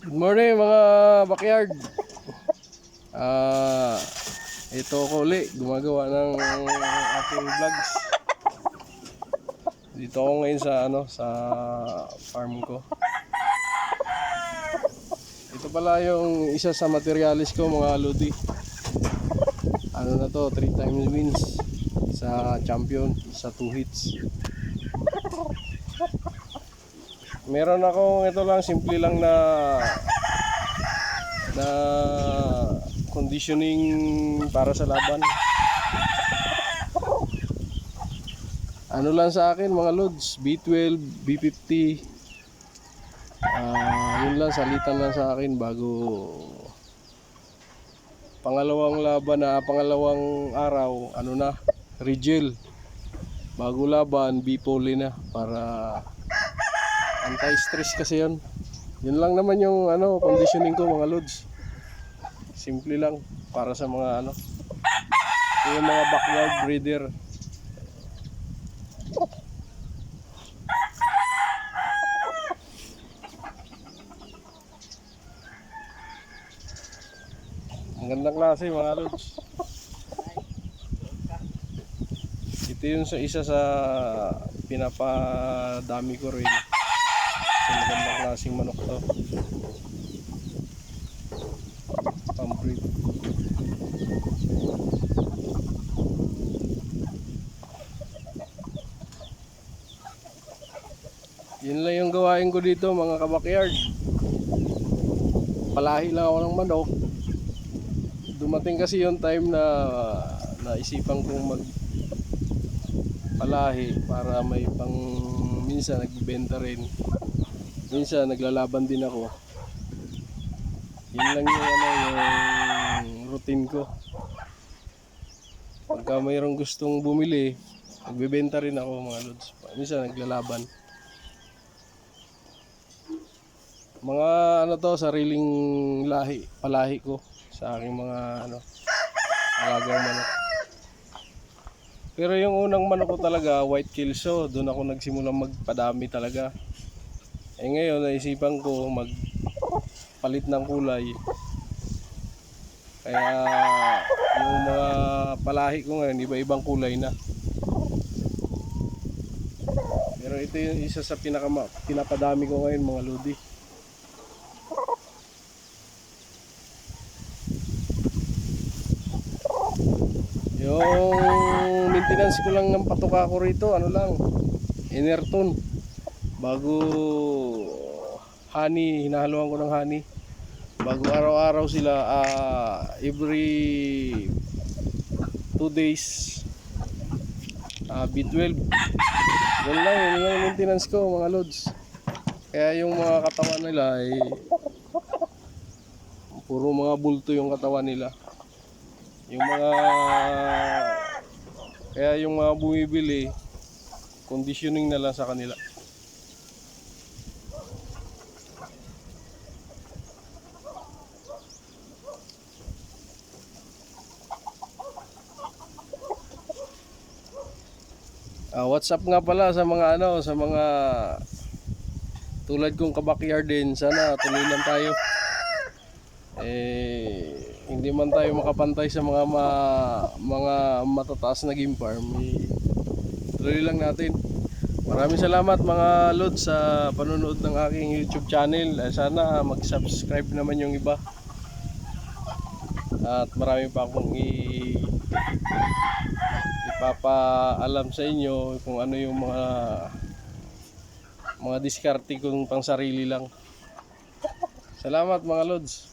Good morning mga backyard. Ito ako ulit gumagawa ng ating vlogs. Dito ako ngayon sa sa farm ko. Ito pala yung isa sa materialis ko mga lodi. Ano na to, 3 times wins sa champion sa 2 hits. Meron ako ito lang, simple lang na conditioning para sa laban. Ano lang sa akin mga lods, B12, B50. Yun lang, salitan lang sa akin bago pangalawang laban na pangalawang araw, ano na, Rigel. Bago laban, B-poly na para anti-stress kasi yun. Yun lang naman yung conditioning ko mga lods. Simple lang para sa mga yung mga backyard breeder. Ang gandang klase mga lods. Ito yung isa sa pinapadami ko rin. Ang magandang klaseng manok to. Pambreed. Yun lang yung gawain ko dito mga kabakyard. Palahi lang ako ng manok. Dumating kasi yung time na naisipan kong magpalahi para may pang minsan nagbibenta rin. Minsan naglalaban din ako. Yun lang yung routine ko. Pagka mayroong gustong bumili, nagbebenta rin ako mga lods. Minsan naglalaban. Mga sariling lahi, palahi ko sa aking mga alagang manok. Pero yung unang manok ko talaga, white Kelso, doon ako nagsimulang magpadami talaga. Ngayon naisipan ko magpalit ng kulay. Kaya yung mga palahi ko ngayon, iba-ibang kulay na. Pero ito yung isa sa pinapadami ko ngayon mga lodi. Yung maintenance ko lang ng patuka ko rito, Enerton. Bago honey, hinahaluan ko ng honey. Bago araw-araw sila, every 2 days, B12. Yan lang, yun yung maintenance ko mga lods. Kaya yung mga katawan nila ay puro mga bulto yung katawan nila. Kaya yung mga bumibili, conditioning na lang sa kanila. What's up nga pala sa mga sa mga tulad kong kabakyard din, sana tuloy lang tayo. Hindi man tayo makapantay sa mga matataas na game farm, tuloy lang natin. Maraming salamat mga lods sa panonood ng aking YouTube channel. Sana mag-subscribe naman yung iba. At marami pa akong ipapaalam sa inyo kung ano yung mga diskarte kong pang sarili lang. Salamat mga lods.